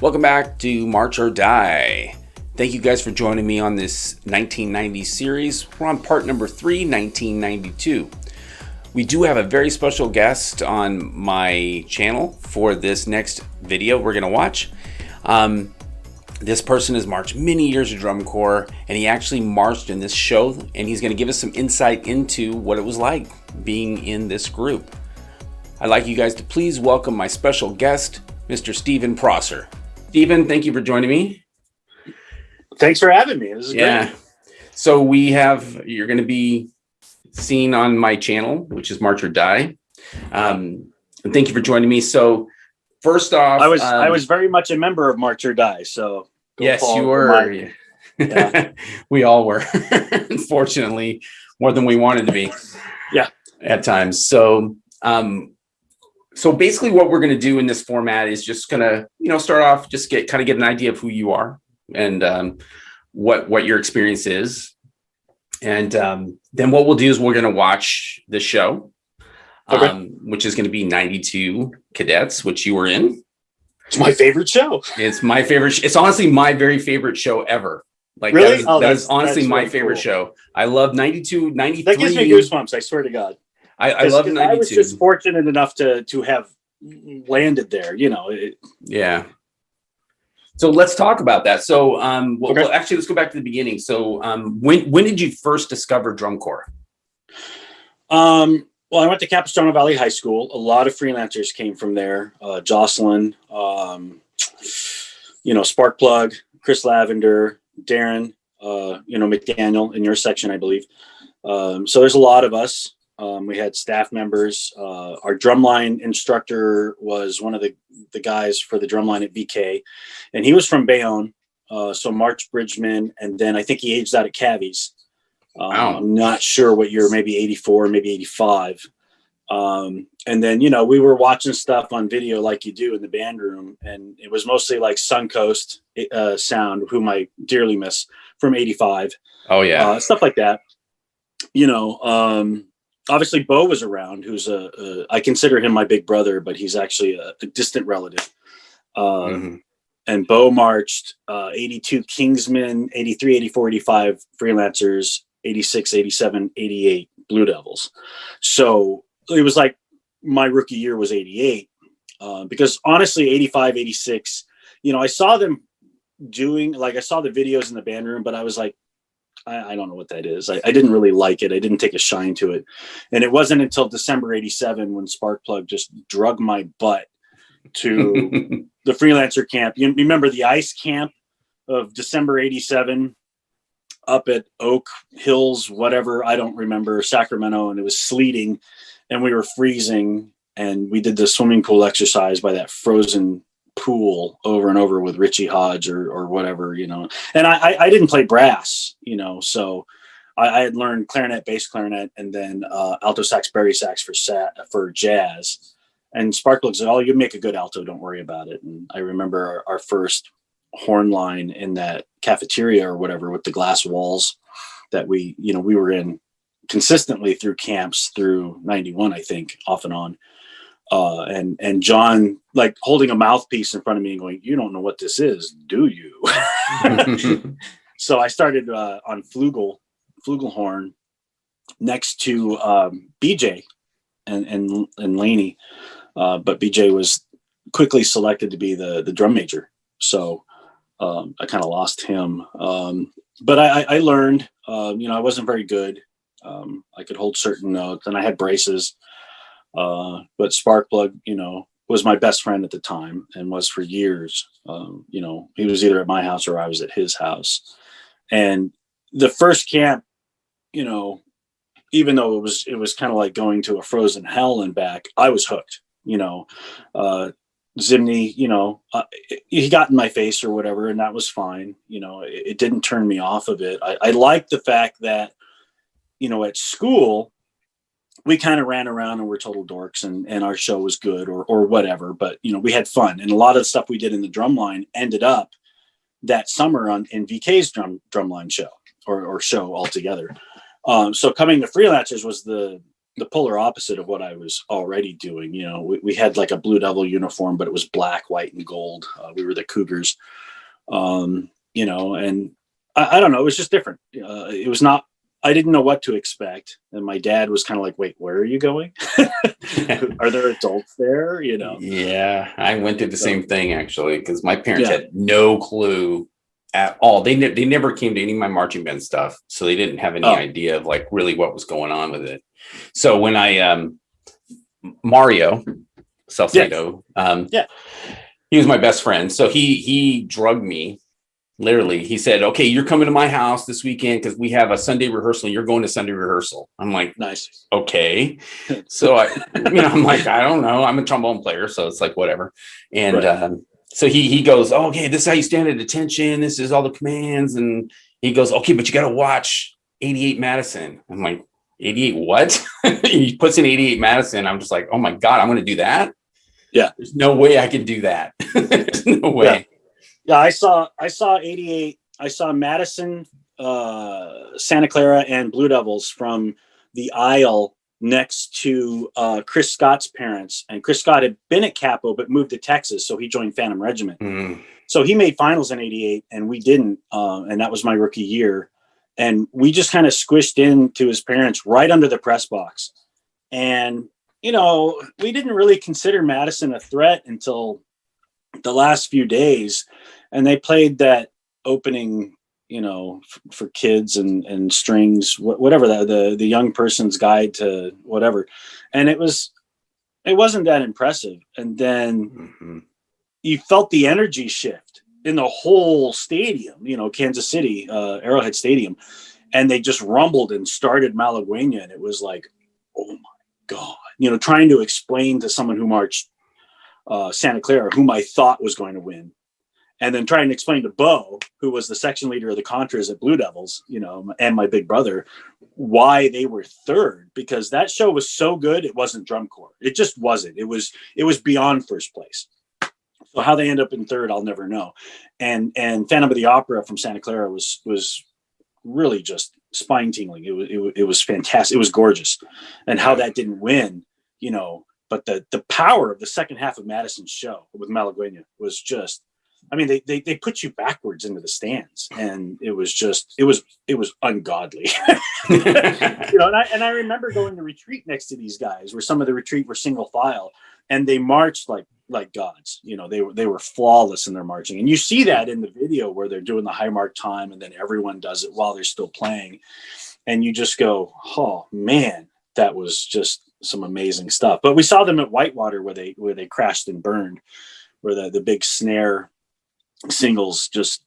Welcome back to March or Die. Thank you guys for joining me on this 1990 series. We're on part number 3, 1992. We do have a very special guest on my channel for this next video we're going to watch. This person has marched many years of drum corps, and he actually marched in this show, and he's going to give us some insight into what it was like being in this group. I'd like you guys to please welcome my special guest, Mr. Stephen Prosser. Stephen, thank you for joining me. Thanks for having me. This is great. So you're going to be seen on my channel, which is March or Die. And thank you for joining me. So first off, I was very much a member of March or Die. So yes, you were. Yeah. We all were, unfortunately, more than we wanted to be. Yeah, at times. So basically what we're going to do in this format is just going to, start off, just get an idea of who you are and what your experience is. And then what we'll do is we're going to watch the show, which is going to be 92 Cadets, which you were in. It's my favorite show. It's my favorite. It's honestly my very favorite show ever. Like really? that is honestly my favorite show. I love 92, 93. That gives me goosebumps. I swear to God. I love 92. I was just fortunate enough to have landed there, Yeah. So let's talk about that. So, well, actually, let's go back to the beginning. So, when did you first discover drum corps? Well, I went to Capistrano Valley High School. A lot of freelancers came from there. Jocelyn, Sparkplug, Chris Lavender, Darren, McDaniel in your section, I believe. So there's a lot of us. We had staff members. Our drumline instructor was one of the guys for the drumline at VK, and he was from Bayonne. So March Bridgman, and then I think he aged out at Cavies. Wow. I'm not sure what year, maybe 84, maybe 85. And then, we were watching stuff on video like you do in the band room, and it was mostly like Suncoast Sound, whom I dearly miss, from 85. Oh, yeah. Stuff like that. Obviously, Bo was around, who's I consider him my big brother, but he's actually a distant relative. And Bo marched 82 Kingsmen, 83, 84, 85 Freelancers, 86, 87, 88 Blue Devils. So it was like my rookie year was 88. Because honestly, 85, 86, I saw them I saw the videos in the band room, but I was like, I don't know what that is. I didn't really like it. I didn't take a shine to it. And it wasn't until December 87 when Sparkplug just drug my butt to the Freelancer camp. You remember the ice camp of December 87 up at Oak Hills, whatever, I don't remember, Sacramento, and it was sleeting and we were freezing, and we did the swimming pool exercise by that frozen pool over and over with Richie Hodge or whatever, and I didn't play brass, so I had learned clarinet, bass clarinet, and then alto sax, bari sax for jazz. And Sparkplug said, "Oh, you make a good alto, don't worry about it." And I remember our first horn line in that cafeteria or whatever with the glass walls that we were in consistently through camps through 91, I think, off and on. And John, like, holding a mouthpiece in front of me and going, "You don't know what this is, do you?" So I started on flugelhorn next to BJ and Laney, but BJ was quickly selected to be the drum major. So I kind of lost him. But I learned, I wasn't very good. I could hold certain notes, and I had braces. But Sparkplug, was my best friend at the time and was for years. He was either at my house or I was at his house. And the first camp, even though it was kind of like going to a frozen hell and back, I was hooked. Zimney, he got in my face or whatever, and that was fine. It didn't turn me off of it. I liked the fact that, at school, we kind of ran around and were total dorks, and our show was good or whatever, but we had fun. And a lot of the stuff we did in the drumline ended up that summer in VK's drumline show or show altogether. So coming to Freelancers was the the polar opposite of what I was already doing. You know, we had like a Blue Devil uniform, but it was black, white, and gold. We were the Cougars, you know, and I don't know. It was just different. It was not, I didn't know what to expect. And my dad was kind of like, wait, where are you going? Are there adults there? You know? Yeah, I went through the same thing actually, because my parents had no clue at all. They never came to any of my marching band stuff, so they didn't have any idea of like really what was going on with it. So when I Mario Salcedo, he was my best friend, so he drugged me. Literally, he said, "Okay, you're coming to my house this weekend because we have a Sunday rehearsal. And you're going to Sunday rehearsal." I'm like, nice. Okay. So I'm like, I don't know. I'm a trombone player, so it's like whatever. And so he goes, oh, "Okay, this is how you stand at attention. This is all the commands." And he goes, "Okay, but you got to watch 88 Madison." I'm like, 88 what? He puts in 88 Madison. I'm just like, oh my God, I'm going to do that? Yeah. There's no way I could do that. There's no way. Yeah, I saw 88. I saw Madison, Santa Clara, and Blue Devils from the aisle next to Chris Scott's parents. And Chris Scott had been at Capo but moved to Texas, so he joined Phantom Regiment. So he made finals in 88, and we didn't. And that was my rookie year. And we just kind of squished into his parents right under the press box. And, you know, we didn't really consider Madison a threat until the last few days. And they played that opening, you know, for kids and strings, whatever the young person's guide to whatever. And it wasn't that impressive. And then you felt the energy shift in the whole stadium, you know, Kansas City, Arrowhead Stadium. And they just rumbled and started Malagueña. And it was like, oh my God, you know, trying to explain to someone who marched Santa Clara, whom I thought was going to win. And then trying to explain to Bo, who was the section leader of the Contras at Blue Devils, you know, and my big brother, why they were third, because that show was so good. It wasn't drum corps. It just wasn't. It was beyond first place. So how they end up in third, I'll never know. And Phantom of the Opera from Santa Clara was really just spine tingling. It was fantastic. It was gorgeous. And how that didn't win, you know, but the power of the second half of Madison's show with Malagueña was just, I mean, they put you backwards into the stands, and it was ungodly. You know, and I remember going to retreat next to these guys, where some of the retreat were single file, and they marched like gods. You know, they were flawless in their marching, and you see that in the video where they're doing the high mark time, and then everyone does it while they're still playing, and you just go, oh man, that was just some amazing stuff. But we saw them at Whitewater where they crashed and burned, where the big snare singles just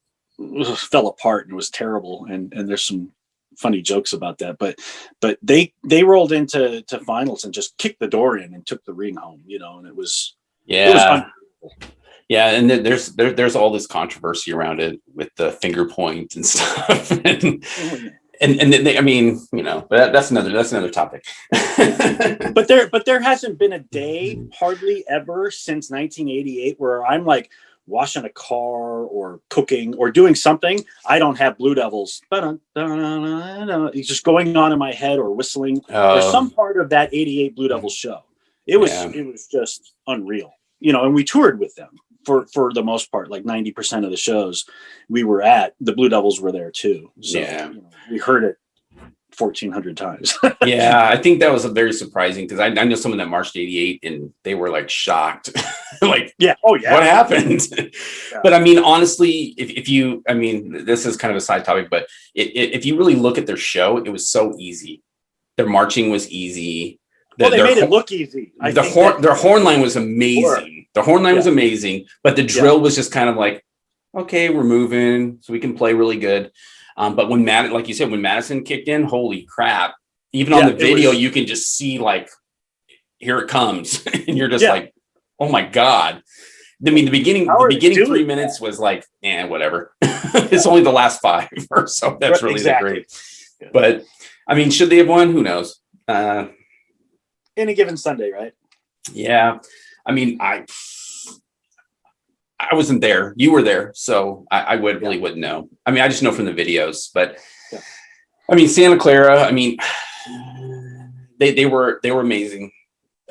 fell apart and was terrible, and there's some funny jokes about that, but they rolled into finals and just kicked the door in and took the ring home, you know. And it was and there's all this controversy around it with the finger point and stuff. And they, I mean, you know, but that's another topic. but there hasn't been a day hardly ever since 1988 where I'm like washing a car or cooking or doing something, I don't have Blue Devils it's just going on in my head, or whistling or some part of that 88 Blue Devils show. It was just unreal, you know. And we toured with them for the most part, like 90% of the shows we were at, the Blue Devils were there too. So you know, we heard it 1,400 times. Yeah, I think that was a very surprising, because I know someone that marched 88 and they were like shocked. Like, what happened? But I mean, honestly, if you, I mean, this is kind of a side topic, but if you really look at their show, it was so easy. Their marching was easy. They made it look easy. Their horn line was amazing. The horn line was amazing, but the drill was just kind of like, okay, we're moving, so we can play really good. But when like you said, when Madison kicked in, holy crap! Even on the video, you can just see like, here it comes, and you're just like, oh my God! I mean, the beginning 3 minutes was like, whatever. It's only the last 5 or so. That's really great. But I mean, should they have won? Who knows? In a given Sunday, right? Yeah, I mean, I wasn't there. You were there, so I really wouldn't know. I mean, I just know from the videos. But I mean, Santa Clara, I mean, They were amazing.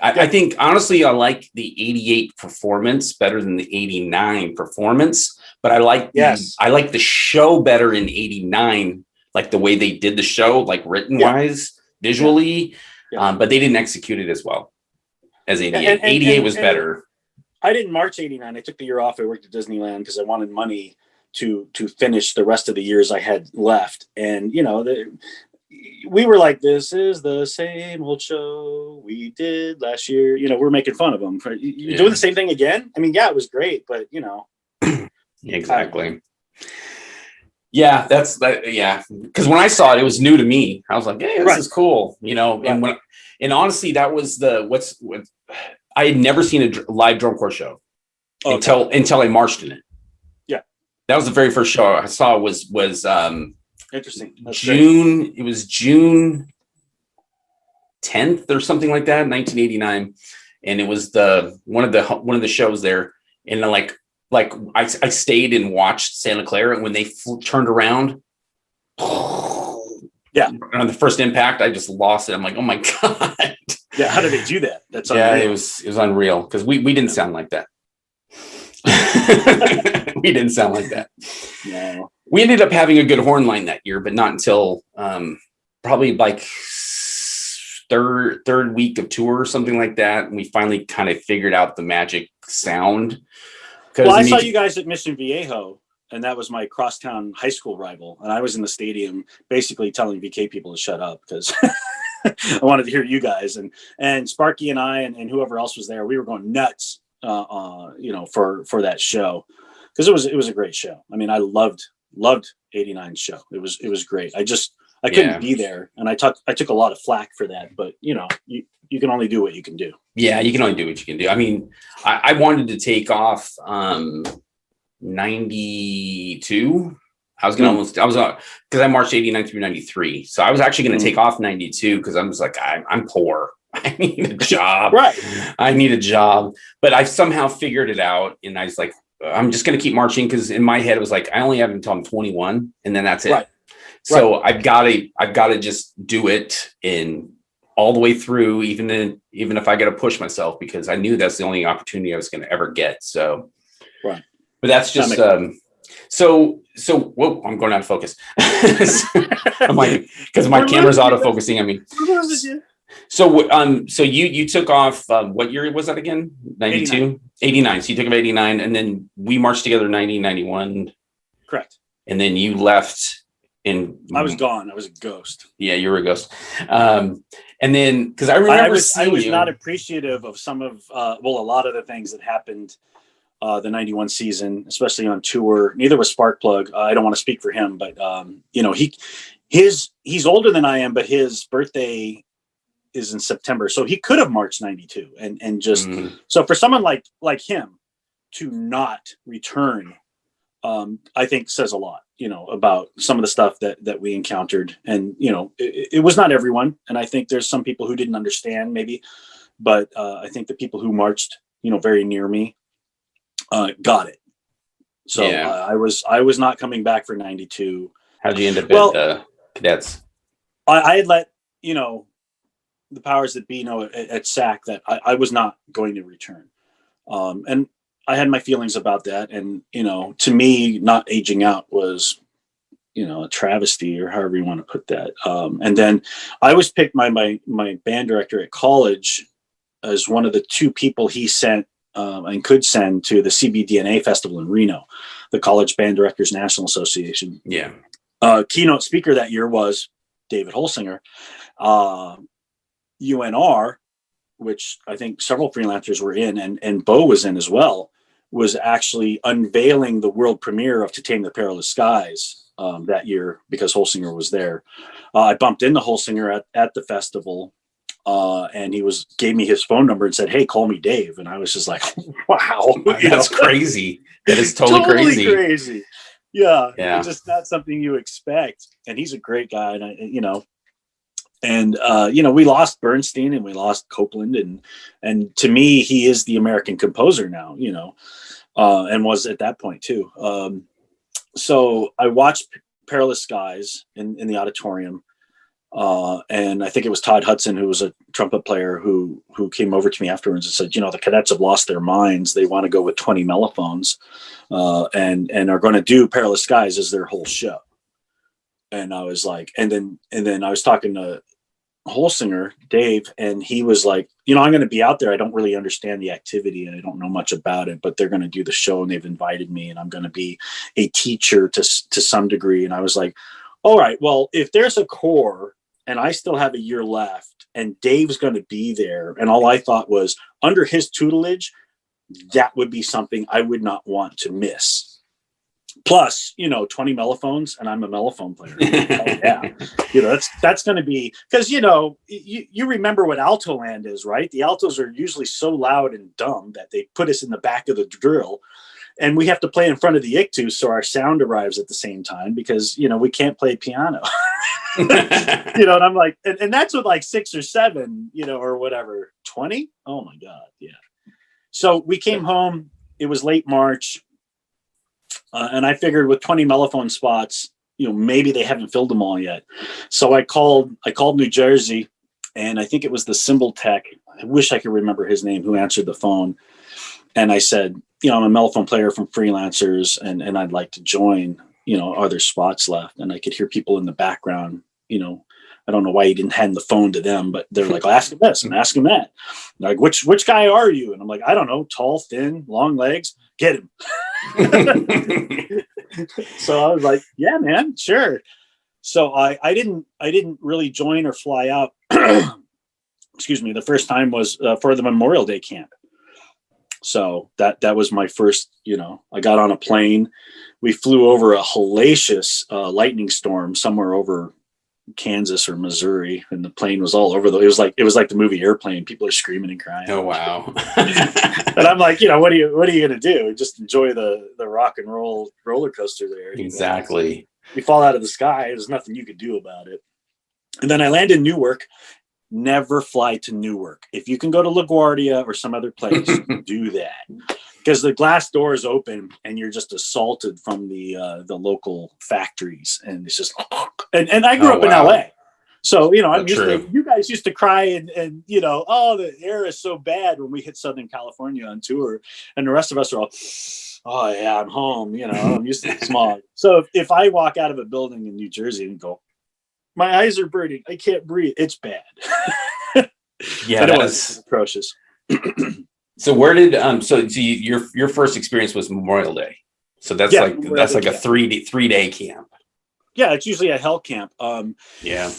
I think honestly, I like the 88 performance better than the 89 performance, but I like the show better in 89, like the way they did the show, like written wise, visually. But they didn't execute it as well as 88. 88 was better. I didn't March 89. I took the year off. I worked at Disneyland because I wanted money to finish the rest of the years I had left. And, you know, we were like, this is the same old show we did last year. You know, we're making fun of them. You're doing the same thing again? I mean, yeah, it was great, but, you know. Exactly. Yeah, that's that. Yeah, because when I saw it, it was new to me. I was like, "Hey, this is cool," you know. And honestly, that was what I had never seen a live drum corps show until I marched in it. Yeah, that was the very first show I saw. Was interesting. That's June. Great. It was June 10th or something like that, 1989, and it was one of the shows there, and I stayed and watched Santa Clara, and when they turned around, on the first impact, I just lost it. I'm like, oh my God. Yeah, how did they do that? That's unreal. Yeah, it was unreal because we didn't sound like that. We didn't sound like that. No. We ended up having a good horn line that year, but not until probably like third week of tour or something like that, and we finally kind of figured out the magic sound. Well, I saw you guys at Mission Viejo, and that was my crosstown high school rival. And I was in the stadium basically telling VK people to shut up because I wanted to hear you guys. And Sparky and I and whoever else was there, we were going nuts, you know, for that show because it was a great show. I mean, I loved 89's show. It was great. I couldn't be there, and I took a lot of flack for that. But you know, you can only do what you can do. Yeah, you can only do what you can do. I mean, I wanted to take off 92. I was because I marched 89 through 93. So I was actually going to take off 92 because I was like, I'm poor. I need a job. Right. I need a job. But I somehow figured it out, and I was like, I'm just going to keep marching because in my head it was like I only have until I'm 21, and then that's it. Right. So I've got to just do it in all the way through, even if I got to push myself, because I knew that's the only opportunity I was going to ever get. So, right. But that's just so. Whoa, I'm going out of focus. I'm like, because my camera's autofocusing on me. So you took off. What year was that again? 92, 89. So you took off 89, and then we marched together 90, 91. Correct. And then you left. I was gone. I was a ghost. Yeah, you were a ghost. And then because I remember I was not appreciative of some of a lot of the things that happened the 91 season, especially on tour. Neither was Sparkplug. I don't want to speak for him, but you know, he's older than I am, but his birthday is in September, so he could have marched 92 and just so for someone like him to not return, I think says a lot, you know, about some of the stuff that we encountered. And, you know, it was not everyone. And I think there's some people who didn't understand maybe, but I think the people who marched, you know, very near me got it. So I was not coming back for 92. How'd you end up at Cadets? I had let, you know, the powers that be know at SAC that I was not going to return. And I had my feelings about that. And, you know, to me, not aging out was, you know, a travesty, or however you want to put that. And then I was picked by my band director at college as one of the two people he sent and could send to the CBDNA festival in Reno, the College Band Directors National Association. Yeah. Keynote speaker that year was David Holsinger. UNR, which I think several freelancers were in, and Bo was in as well, was actually unveiling the world premiere of To Tame the Perilous Skies that year because Holsinger was there. I bumped into Holsinger at the festival, and he gave me his phone number and said, "Hey, call me Dave." And I was just like, "Wow, that's crazy. That is totally crazy." Yeah, it's just not something you expect. And he's a great guy, and you know. And, you know, we lost Bernstein and we lost Copeland. And to me, he is the American composer now, you know, and was at that point, too. So I watched Perilous Skies in the auditorium. And I think it was Todd Hudson, who was a trumpet player, who came over to me afterwards and said, the cadets have lost their minds. They want to go with 20 mellophones, and are going to do Perilous Skies as their whole show. And I was like, and then I was talking to Holsinger, Dave, and he was like, I'm going to be out there. I don't really understand the activity and I don't know much about it, but they're going to do the show and they've invited me and I'm going to be a teacher to some degree. And I was like, all right, well, if there's a core and I still have a year left and Dave's going to be there, and all I thought was under his tutelage, that would be something I would not want to miss. Plus, 20 mellophones, and I'm a mellophone player. Oh, yeah. That's going to be, because, you remember what alto land is, right? The altos are usually so loud and dumb that they put us in the back of the drill, and we have to play in front of the ictus so our sound arrives at the same time because, we can't play piano. And I'm like, and that's with like 6 or 7, or whatever, 20. Oh my God. Yeah. So we came home, it was late March. And I figured with 20 mellophone spots, maybe they haven't filled them all yet. So I called New Jersey, and I think it was the cymbal tech. I wish I could remember his name, who answered the phone. And I said, I'm a mellophone player from Freelancers, and I'd like to join. Are there spots left? And I could hear people in the background. I don't know why he didn't hand the phone to them, but they're like, ask him this and ask him that. They're like, which guy are you? And I'm like, I don't know, tall, thin, long legs, get him. So I was like, yeah, man, sure. So I didn't really join or fly out. Excuse me. The first time was for the Memorial Day camp. So that was my first, I got on a plane. We flew over a hellacious lightning storm somewhere over Kansas or Missouri, and the plane was all over it was like the movie Airplane. People are screaming and crying. Oh wow. And I'm like, what are you gonna do? Just enjoy the rock and roll roller coaster there. Exactly. You fall out of the sky, there's nothing you could do about it. And then I land in Newark. Never fly to Newark. If you can go to LaGuardia or some other place, do that. Because the glass doors open and you're just assaulted from the local factories, and it's just and I grew up in LA, so I'm used to, you guys used to cry and the air is so bad when we hit Southern California on tour, and the rest of us are all, oh yeah, I'm home, I'm used to the smog. So if I walk out of a building in New Jersey and go, my eyes are burning, I can't breathe, it's bad. Yeah, that was atrocious. So where did your first experience was Memorial Day? So that's like a 3-day camp. Yeah, it's usually a hell camp. Yeah,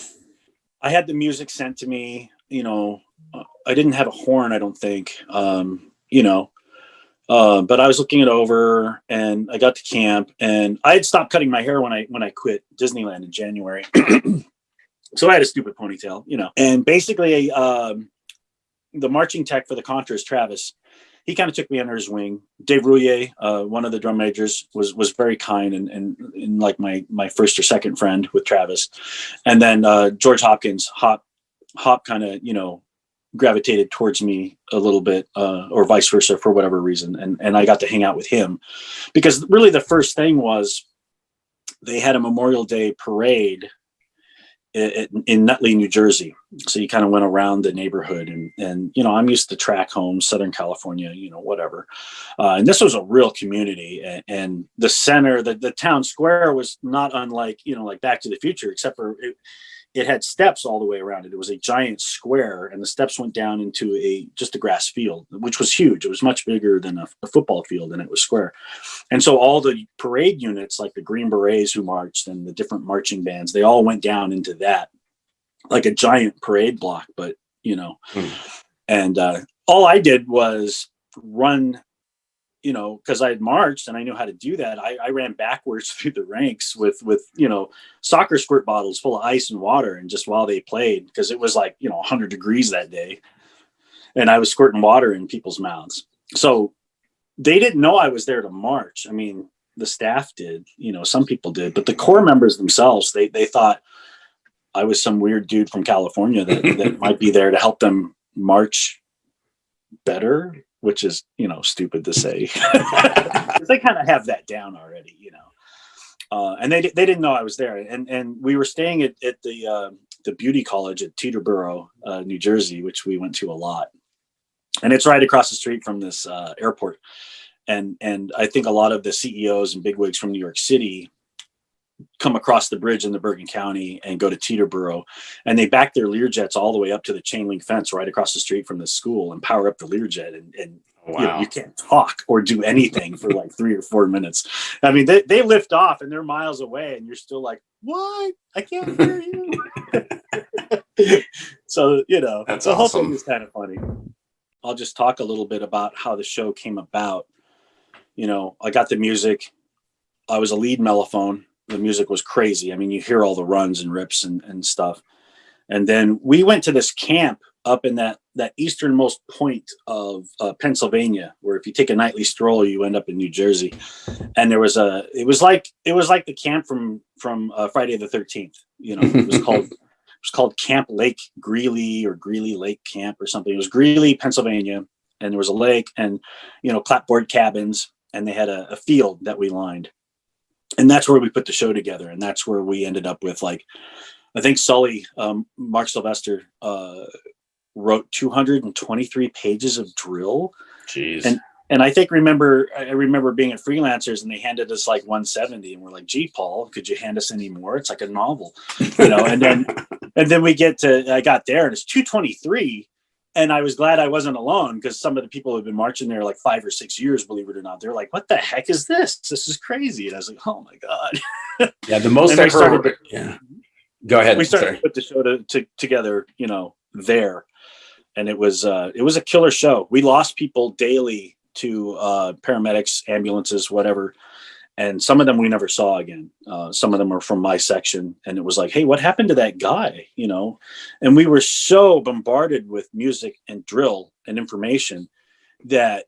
I had the music sent to me. I didn't have a horn, I don't think. But I was looking it over, and I got to camp, and I had stopped cutting my hair when I quit Disneyland in January. So I had a stupid ponytail, and basically the marching tech for the Contras, Travis, he kind of took me under his wing. Dave Rouillet, one of the drum majors, was very kind and like my first or second friend with Travis. And then George Hopkins, Hop kind of, gravitated towards me a little bit, or vice versa for whatever reason. And I got to hang out with him because really the first thing was they had a Memorial Day parade in Nutley, New Jersey. So you kind of went around the neighborhood and I'm used to track homes, Southern California, whatever. And this was a real community, and the center, the town square was not unlike, like Back to the Future, except for it had steps all the way around it. It was a giant square, and the steps went down into just a grass field, which was huge. It was much bigger than a football field, and it was square. And so all the parade units, like the Green Berets who marched and the different marching bands, they all went down into that, like a giant parade block. But, and all I did was run, because I had marched and I knew how to do that. I ran backwards through the ranks with soccer squirt bottles full of ice and water. And just while they played, because it was like, 100 degrees that day, and I was squirting water in people's mouths. So they didn't know I was there to march. I mean, the staff did, some people did, but the core members themselves, they thought I was some weird dude from California that might be there to help them march better, which is, stupid to say. They kind of have that down already, and they didn't know I was there. And we were staying at the the beauty college at Teterboro, New Jersey, which we went to a lot. And it's right across the street from this airport. And I think a lot of the CEOs and bigwigs from New York City come across the bridge in the Bergen County and go to Teterboro, and they back their Learjets all the way up to the chain link fence right across the street from the school and power up the Learjet. And wow. You can't talk or do anything for like 3 or 4 minutes. I mean, they lift off and they're miles away and you're still like, what? I can't hear you. So, that's the whole awesome. thing is kind of funny. I'll just talk a little bit about how the show came about. I got the music. I was a lead mellophone. The music was crazy. I mean, you hear all the runs and rips and stuff. And then we went to this camp up in that easternmost point of Pennsylvania, where if you take a nightly stroll, you end up in New Jersey. And it was like the camp from Friday the 13th. It was called Camp Lake Greeley or Greeley Lake Camp or something. It was Greeley, Pennsylvania, and there was a lake and clapboard cabins, and they had a field that we lined. And that's where we put the show together. And that's where we ended up with, like, I think Sully, Mark Sylvester, wrote 223 pages of drill. Jeez. And I remember being at Freelancers and they handed us like 170 and we're like, gee, Paul, could you hand us any more? It's like a novel, and then I got there and it's 223. And I was glad I wasn't alone, because some of the people who have been marching there like 5 or 6 years, believe it or not, they're like, what the heck is this? This is crazy. And I was like, oh my God. Yeah. The most I've heard. Yeah. Go ahead. We started to put the show together, there. And it was a killer show. We lost people daily to paramedics, ambulances, whatever. And some of them we never saw again. Some of them are from my section. And it was like, hey, what happened to that guy? And we were so bombarded with music and drill and information that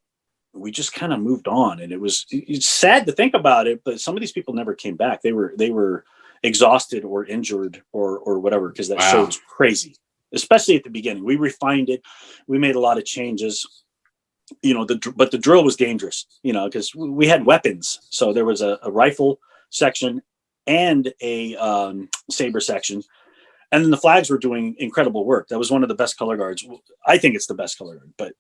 we just kind of moved on. And it's sad to think about it, but some of these people never came back. They were exhausted or injured or whatever, because that show was crazy, especially at the beginning. We refined it. We made a lot of changes. But the drill was dangerous, because we had weapons. So there was a rifle section and a saber section. And then the flags were doing incredible work. That was one of the best color guards. I think it's the best color guard, but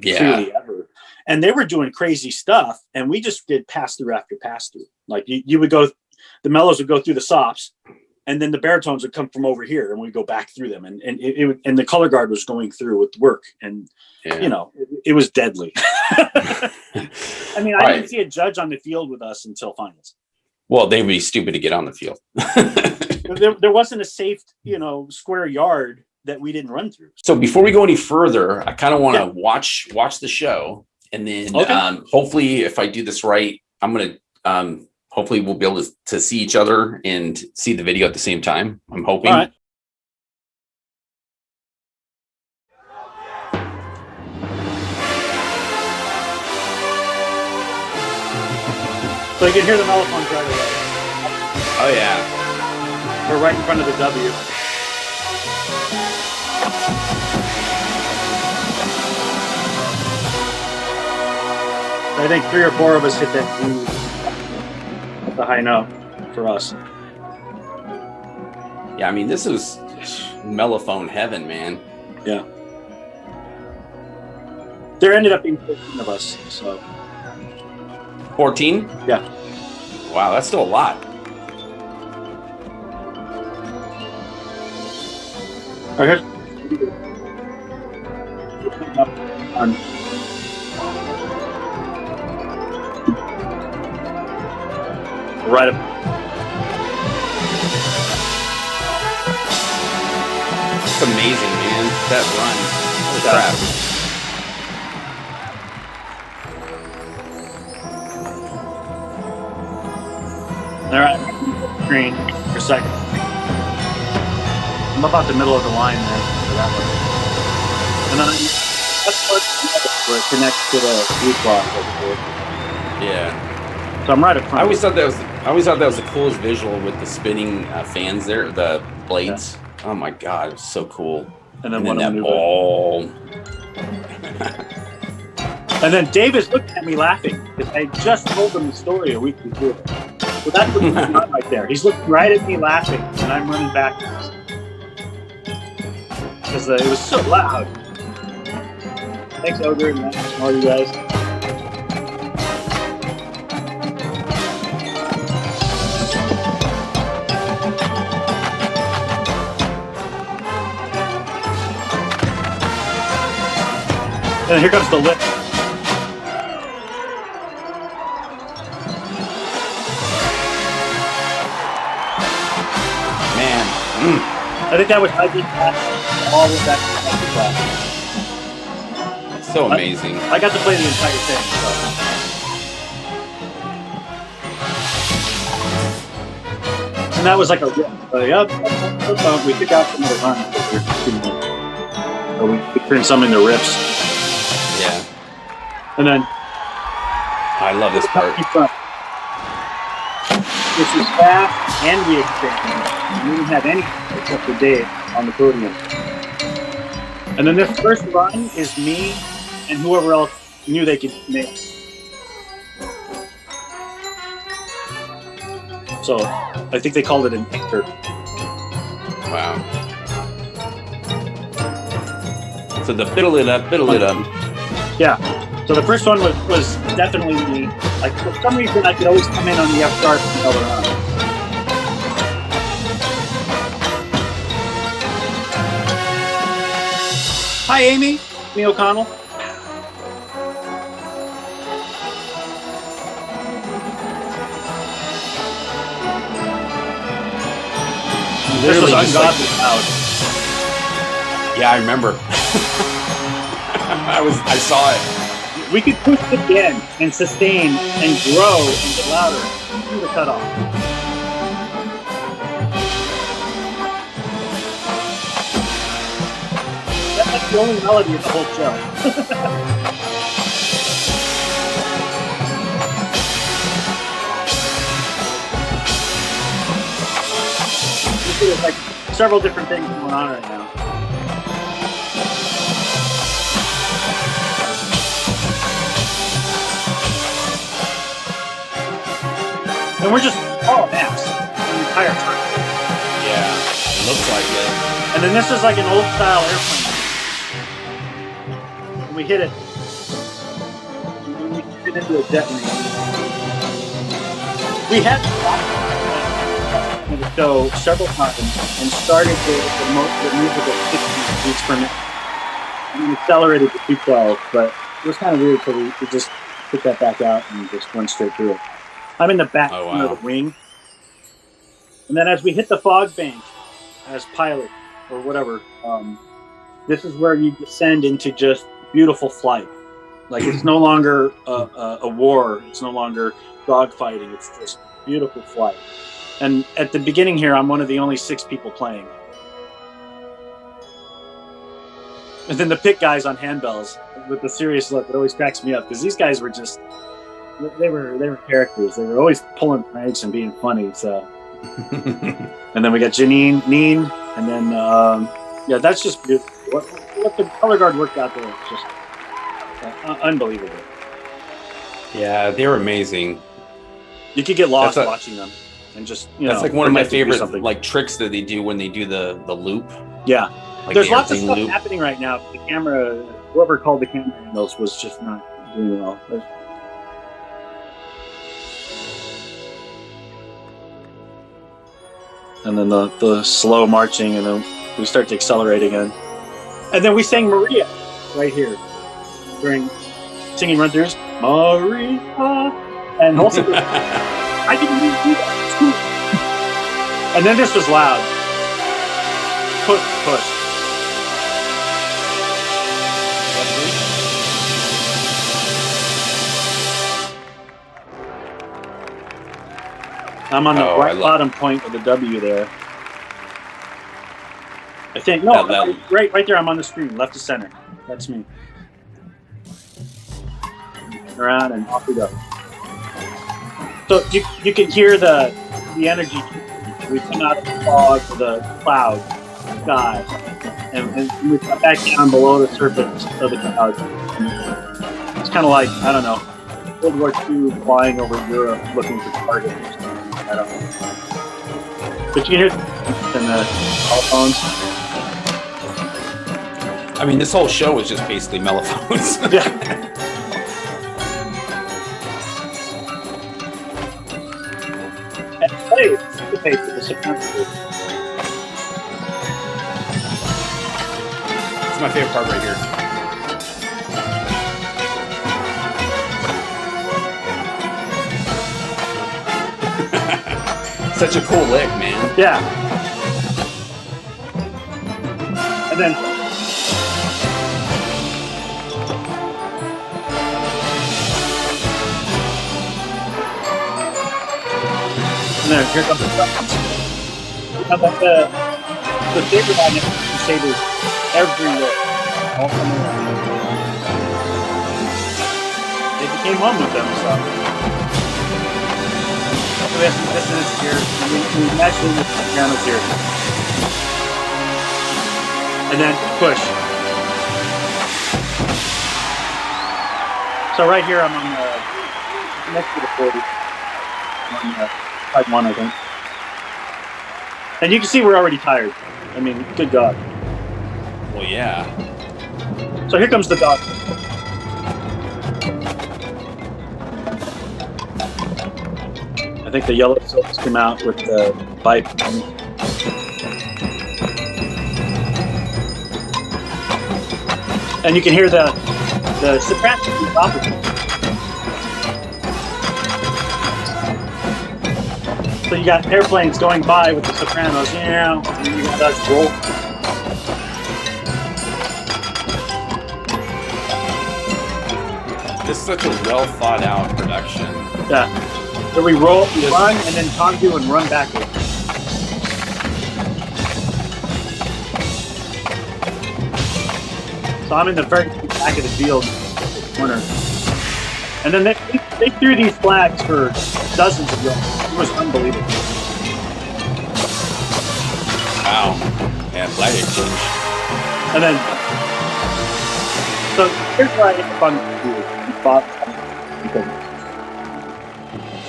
clearly ever. And they were doing crazy stuff. And we just did pass through after pass through. Like you would go, the mellows would go through the sops, and then the baritones would come from over here and we go back through them. And and the color guard was going through with work. And, it was deadly. I mean, I didn't see a judge on the field with us until finals. Well, they would be stupid to get on the field. There wasn't a safe, square yard that we didn't run through. So before we go any further, I kind of want to watch the show. And then hopefully, if I do this right, I'm going to, hopefully we'll be able to see each other and see the video at the same time. I'm hoping. All right. So you can hear the mellophones right away. Oh yeah. We're right in front of the W. I think 3 or 4 of us hit that D at the high note for us. Yeah, I mean, this is mellophone heaven, man. Yeah. There ended up being 14 of us, so. 14? Yeah. Wow, that's still a lot. Okay. Right up. It's amazing, man. That run. Holy crap. All right, screen for a second. I'm about the middle of the line there for that one. And then that's where it connects to the blue clock over here. Yeah. So I'm right up front. I always thought that was the coolest visual with the spinning fans there, the blades. Yeah. Oh my god, it was so cool. And then that ball. And then Davis looked at me laughing because I just told him the story a week before. So that's what's going on right there. He's looking right at me laughing, and I'm running backwards. because it was so loud. Thanks, Ogre, and all you guys. And here comes the lip. Man. I think that was I did all of that class. So amazing. I got to play the entire thing. So. And that was like a rip. We took out some of the runs. We turned some into rips. Yeah. And then I love this part. This is fast and we expanded. We didn't have any except for Dave on the podium. And then this first run is me and whoever else knew they could make. So I think they called it an anchor. Wow. So the fiddle it up. Yeah. So the first one was definitely me. Like for some reason I could always come in on the F sharp and double around. Hi Amy O'Connell. This was ungodly loud. Yeah, I remember. I saw it. We could push the bend and sustain and grow and get louder through the cutoff. That's the only melody of the whole show. There's like several different things going on right now. And we're just all maps the entire time. Yeah, it looks like it. And then this is like an old style airplane. And we hit it. We hit it into a jet wing. We had the show several times and started the music at 60 beats per minute. And we accelerated to 212, but it was kind of weird, so we just took that back out and just went straight through it. I'm in the back of the wing. And then as we hit the fog bank as pilot or whatever, this is where you descend into just beautiful flight. Like it's no longer a war. It's no longer dogfighting. It's just beautiful flight. And at the beginning here, I'm one of the only 6 people playing. And then the pit guys on handbells with the serious look, it always cracks me up because these guys were just, they were characters. They were always pulling pranks and being funny. So, and then we got Janine, Neen, and then yeah, that's just beautiful. What the color guard worked out there is just unbelievable. Yeah, they were amazing. You could get lost watching them, and just that's like one of my favorite like tricks that they do when they do the loop. Yeah, like there's lots of stuff happening right now. The camera, whoever called the camera angles was just not doing well. And then the slow marching, and then we start to accelerate again. And then we sang Maria right here during singing run-throughs. Maria, and also I didn't even do that. It's cool. And then this was loud. Push. I'm on the bottom point of the W there. I think right there. I'm on the screen, left to center. That's me. Around and off we go. So you can hear the energy. We come out of the fog to the cloud sky, and we come back down below the surface of the cloud. It's kind of like, I don't know, World War II flying over Europe looking for targets. I don't know. But you can hear in the telephones. I mean, this whole show was just basically mellophones. Yeah. And play syncopate to the Sopranos. It's my favorite part right here. Such a cool lick, man. Yeah. And then here comes the drums. How about the bigger magnet shaders everywhere. All coming around. They became one with them, so. We have some dissonance here. We actually with the pianos here. And then push. So right here I'm on the next to the 40. On side 1, I think. And you can see we're already tired. I mean, good God. Well, yeah. So here comes the dog. I think the yellow silks come out with the pipe. And you can hear the soprano on top of it. So you got airplanes going by with the sopranos, and you got us roll. This is such a well thought out production. Yeah. So we roll, we run, and then congu and run backwards. So I'm in the very back of the field, corner. And then they threw these flags for dozens of yards. It was unbelievable. Wow. Yeah, flag exchange. And then, so here's what I think the fun to do.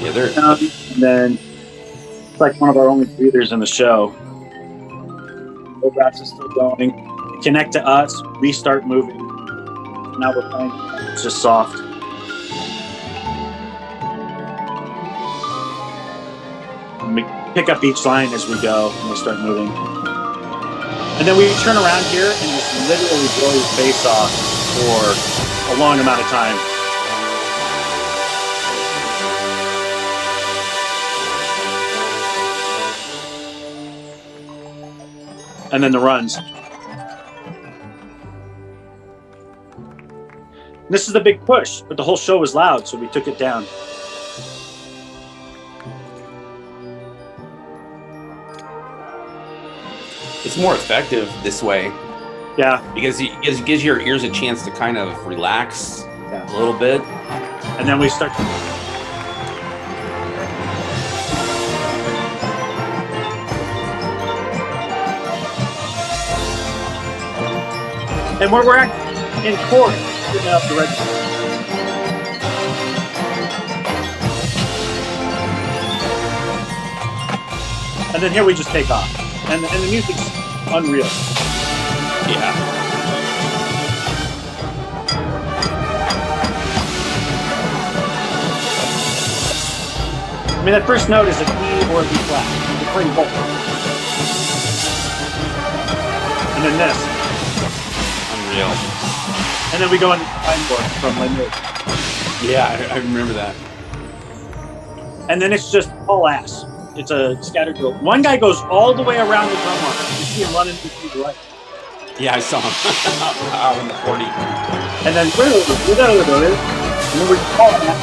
Yeah, they're. And then it's like one of our only breathers in the show. The brass is still going. Connect to us. Restart moving. Now we're playing. It's just soft. And we pick up each line as we go, and we start moving. And then we turn around here and just literally blow your face off for a long amount of time. And then the runs. This is the big push, but the whole show was loud, so we took it down. It's more effective this way. Yeah. Because it gives your ears a chance to kind of relax a little bit. And then we start. And we're actually in chorus, picking up the register. And then here we just take off. And the music's unreal. Yeah. I mean, that first note is an E or a B flat. You're playing both. And then this. Unreal. And then we go into the line board from Linwood. Yeah, I remember that. And then it's just all ass. It's a scattered drill. One guy goes all the way around the drum line. You see him running to the right. Yeah, I saw him out in the 40. And then and then we're just calling that.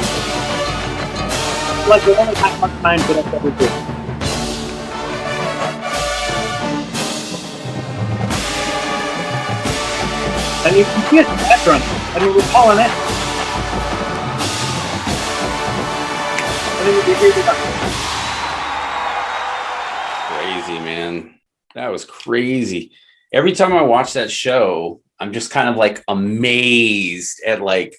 Like the only time much time for that ever do. And you can see it in the background. I mean, we're calling it. And then you hear it. Crazy, man. That was crazy. Every time I watch that show, I'm just kind of like amazed at like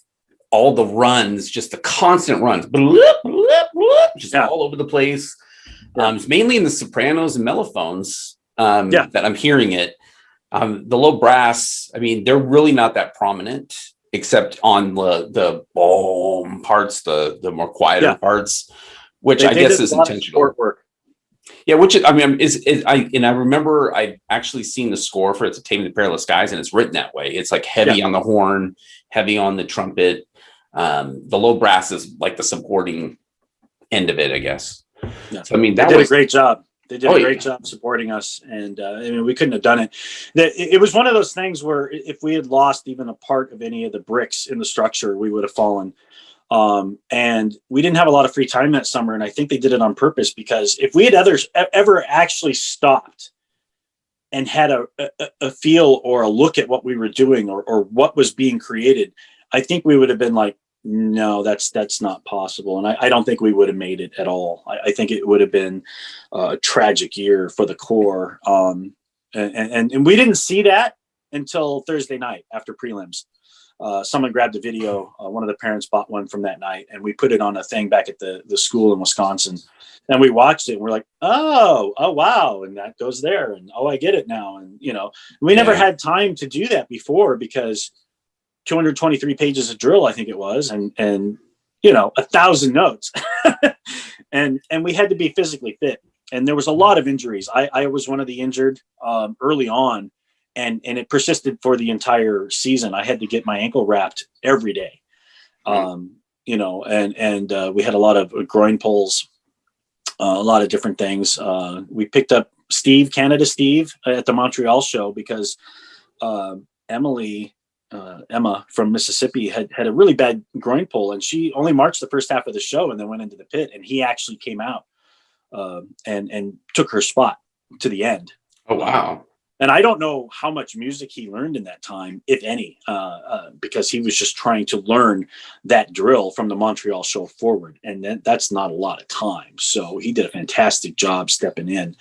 all the runs, just the constant runs, bloop, bloop, bloop, just all over the place. It's mainly in the sopranos and mellophones that I'm hearing it. The low brass, I mean, they're really not that prominent, except on the boom parts, the more quieter parts, which I they guess did a is lot of intentional. support work. Yeah, which I mean I remember I actually seen the score for it's a Tame the Perilous guys, and it's written that way. It's like heavy on the horn, heavy on the trumpet. The low brass is like the supporting end of it, I guess. Yeah. So I mean, they did a great job. They did a great job supporting us, and I mean, we couldn't have done it. It was one of those things where if we had lost even a part of any of the bricks in the structure, we would have fallen. And we didn't have a lot of free time that summer, and I think they did it on purpose, because if we had ever actually stopped and had a feel or a look at what we were doing, or what was being created, I think we would have been like, no, that's not possible. And I don't think we would have made it at all. I think it would have been a tragic year for the Corps. And we didn't see that until Thursday night after prelims. Someone grabbed a video. One of the parents bought one from that night, and we put it on a thing back at the school in Wisconsin. And we watched it, and we're like, oh, wow. And that goes there. And, oh, I get it now. And, we never had time to do that before, because 223 pages of drill, I think it was, and 1,000 notes. and we had to be physically fit. And there was a lot of injuries. I was one of the injured early on, and it persisted for the entire season. I had to get my ankle wrapped every day. And we had a lot of groin pulls, a lot of different things. We picked up Canada Steve, at the Montreal show, because Emma from Mississippi had a really bad groin pull, and she only marched the first half of the show and then went into the pit, and he actually came out and took her spot to the end. Oh, wow. And I don't know how much music he learned in that time, if any, because he was just trying to learn that drill from the Montreal show forward. And then that's not a lot of time. So he did a fantastic job stepping in,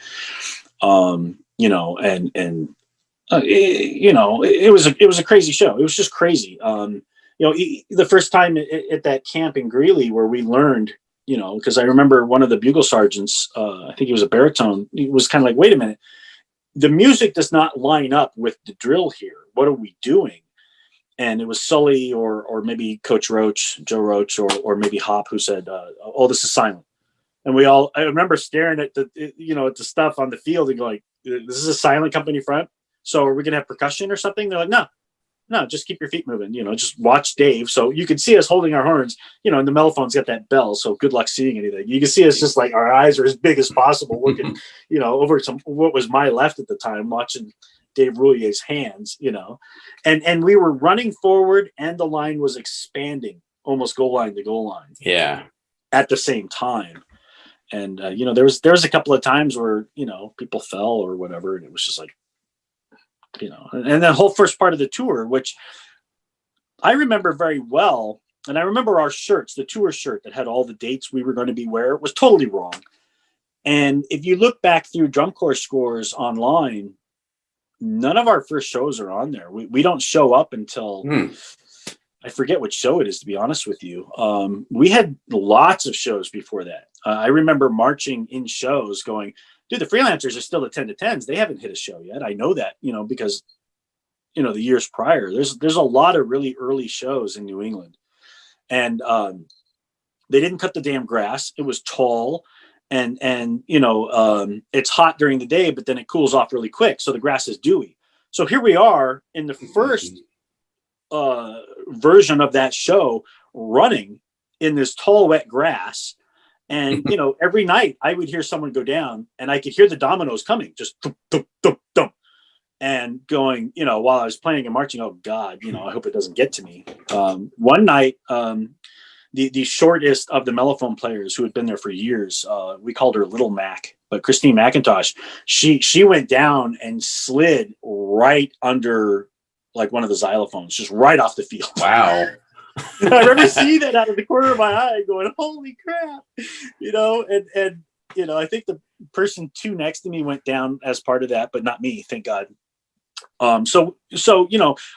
it was a crazy show. It was just crazy. The first time at that camp in Greeley where we learned, because I remember one of the bugle sergeants, I think he was a baritone, he was kind of like, wait a minute, the music does not line up with the drill here. What are we doing? And it was Sully or maybe Coach Roach, Joe Roach, or maybe Hop, who said, oh, this is silent. And I remember staring at the stuff on the field and going, this is a silent company front. So are we going to have percussion or something? They're like, no, just keep your feet moving, just watch Dave. So you can see us holding our horns, and the mellophone's got that bell. So good luck seeing anything. You can see us just like our eyes are as big as possible, looking, over what was my left at the time, watching Dave Rouillier's hands, and we were running forward, and the line was expanding almost goal line to goal line. Yeah. At the same time. And, there was a couple of times where, people fell or whatever. And it was just like, and the whole first part of the tour, which I remember very well. And I remember our shirts, the tour shirt that had all the dates we were going to be wearing, was totally wrong. And if you look back through Drum Corps scores online, none of our first shows are on there. We don't show up until I forget what show it is, to be honest with you. We had lots of shows before that. I remember marching in shows going, dude, the Freelancers are still at 10 to 10s. They haven't hit a show yet. I know that, because, the years prior, there's a lot of really early shows in New England. And they didn't cut the damn grass. It was tall. And it's hot during the day, but then it cools off really quick. So the grass is dewy. So here we are in the first version of that show, running in this tall, wet grass. And, every night I would hear someone go down, and I could hear the dominoes coming, just thump, thump, thump, thump, and going, while I was playing and marching, oh God, I hope it doesn't get to me. One night, the shortest of the mellophone players, who had been there for years, we called her Little Mac, but Christine McIntosh, she went down and slid right under like one of the xylophones, just right off the field. Wow. I remember seeing that out of the corner of my eye going, holy crap, and I think the person two next to me went down as part of that, but not me, thank God. So,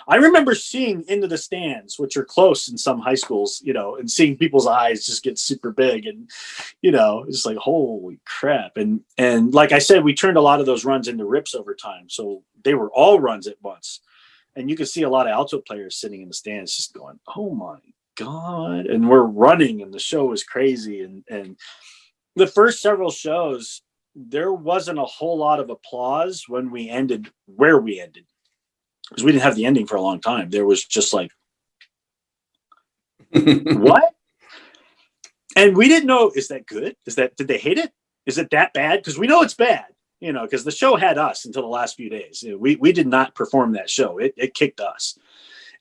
I remember seeing into the stands, which are close in some high schools, and seeing people's eyes just get super big, and it's like, holy crap. And like I said, we turned a lot of those runs into rips over time, so they were all runs at once, and you could see a lot of alto players sitting in the stands just going, oh my god. And we're running, and the show was crazy, and the first several shows, there wasn't a whole lot of applause when we ended where we ended, because we didn't have the ending for a long time. There was just like, what? And we didn't know, is that good? Did they hate it? Is it that bad? Because we know it's bad, because the show had us until the last few days. We did not perform that show. It kicked us.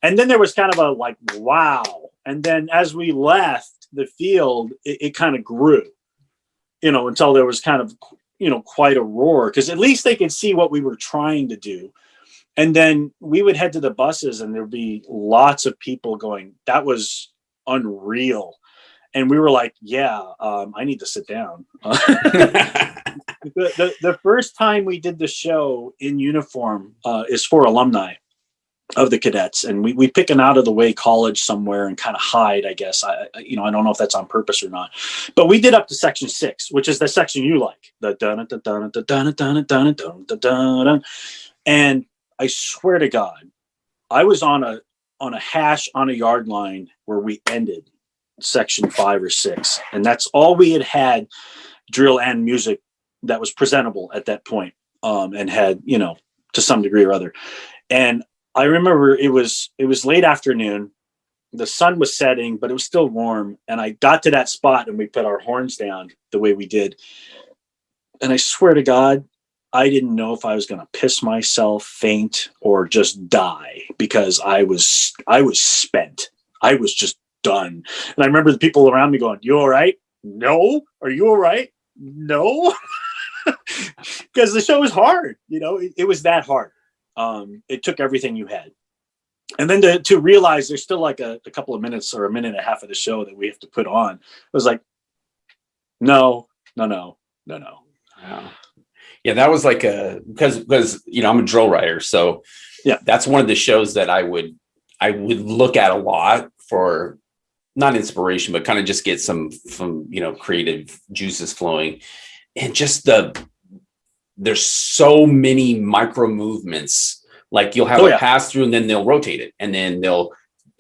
And then there was kind of a like, wow. And then as we left the field, it kind of grew, until there was kind of, quite a roar, because at least they could see what we were trying to do. And then we would head to the buses, and there'd be lots of people going, that was unreal. And we were like, yeah, I need to sit down. The first time we did the show in uniform is for alumni of the cadets. And we pick an out of the way college somewhere and kind of hide, I guess. I don't know if that's on purpose or not. But we did up to section 6, which is the section you like. And I swear to God, I was on a hash on a yard line where we ended section 5 or 6, and that's all we had drill and music that was presentable at that point, and had to some degree or other. And I remember it was late afternoon, the sun was setting, but it was still warm, and I got to that spot and we put our horns down the way we did, and I swear to God, I didn't know if I was going to piss myself, faint, or just die, because I was spent. I was just done. And I remember the people around me going, you all right? No. Are you all right? No. Because the show was hard. It was that hard. It took everything you had. And then to realize there's still like a couple of minutes or a minute and a half of the show that we have to put on, it was like, no. Wow. Yeah, that was like because I'm a drill writer, so yeah, that's one of the shows that I would look at a lot for, not inspiration, but kind of just get some creative juices flowing, and just there's so many micro movements. Like you'll have a pass through, and then they'll rotate it, and then they'll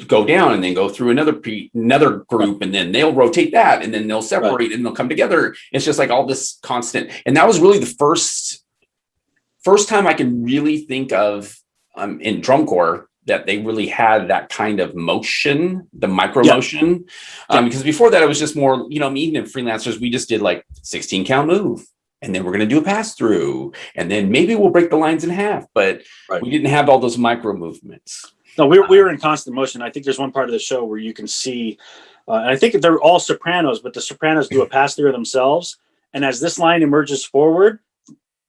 go down and then go through another group, and then they'll rotate that, and then they'll separate and they'll come together. It's just like all this constant. And that was really the first time I can really think of in drum corps that they really had that kind of motion, the micro motion. Because before that, it was just more, even in Freelancers, we just did like 16 count move, and then we're going to do a pass through, and then maybe we'll break the lines in half, but we didn't have all those micro movements. No, we were in constant motion. I think there's one part of the show where you can see, and I think they're all sopranos, but the sopranos do a pass through themselves. And as this line emerges forward,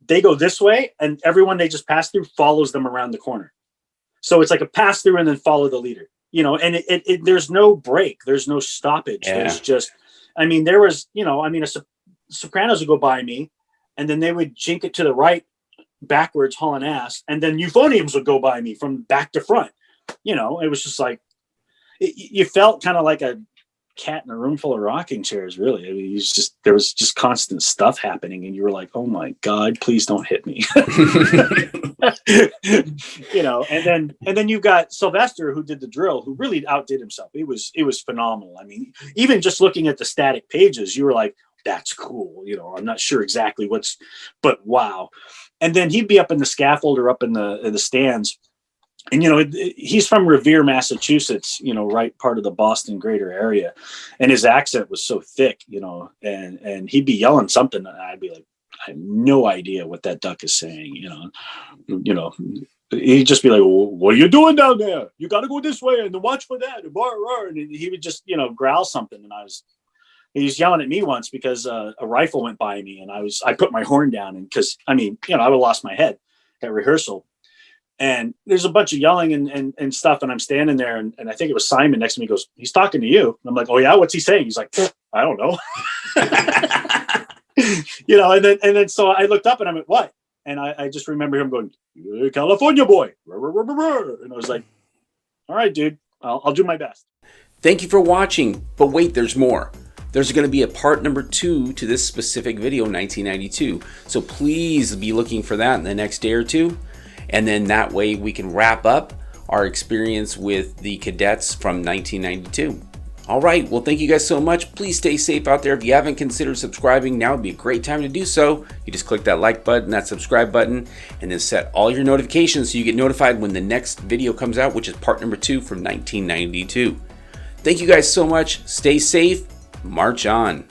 they go this way, and everyone they just pass through follows them around the corner. So it's like a pass through and then follow the leader, and there's no break. There's no stoppage. Yeah. There's just, there was, sopranos would go by me, and then they would jink it to the right backwards, hauling ass. And then euphoniums would go by me from back to front. It was just like, you felt kind of like a cat in a room full of rocking chairs, really. There was just constant stuff happening, and you were like, oh my God, please don't hit me. And then you got Sylvester, who did the drill, who really outdid himself. It was phenomenal. Even just looking at the static pages, you were like, that's cool. I'm not sure exactly but wow. And then he'd be up in the scaffold or up in the stands. And, he's from Revere, Massachusetts, right part of the Boston greater area. And his accent was so thick, and he'd be yelling something. And I'd be like, I have no idea what that duck is saying, he'd just be like, well, what are you doing down there? You got to go this way and watch for that. And he would just, growl something. And he was yelling at me once because a rifle went by me, and I put my horn down, and because, I would have lost my head at rehearsal. And there's a bunch of yelling and stuff. And I'm standing there, and I think it was Simon next to me goes, he's talking to you. And I'm like, oh yeah, what's he saying? He's like, I don't know. And then so I looked up and I went, what? And I just remember him going, California boy. And I was like, all right, dude, I'll do my best. Thank you for watching, but wait, there's more. There's going to be a part number 2 to this specific video, 1992. So please be looking for that in the next day or two. And then that way we can wrap up our experience with the cadets from 1992. All right, well, thank you guys so much. Please stay safe out there. If you haven't considered subscribing, now would be a great time to do so. You just click that like button, that subscribe button, and then set all your notifications so you get notified when the next video comes out, which is part number 2 from 1992. Thank you guys so much. Stay safe. March on.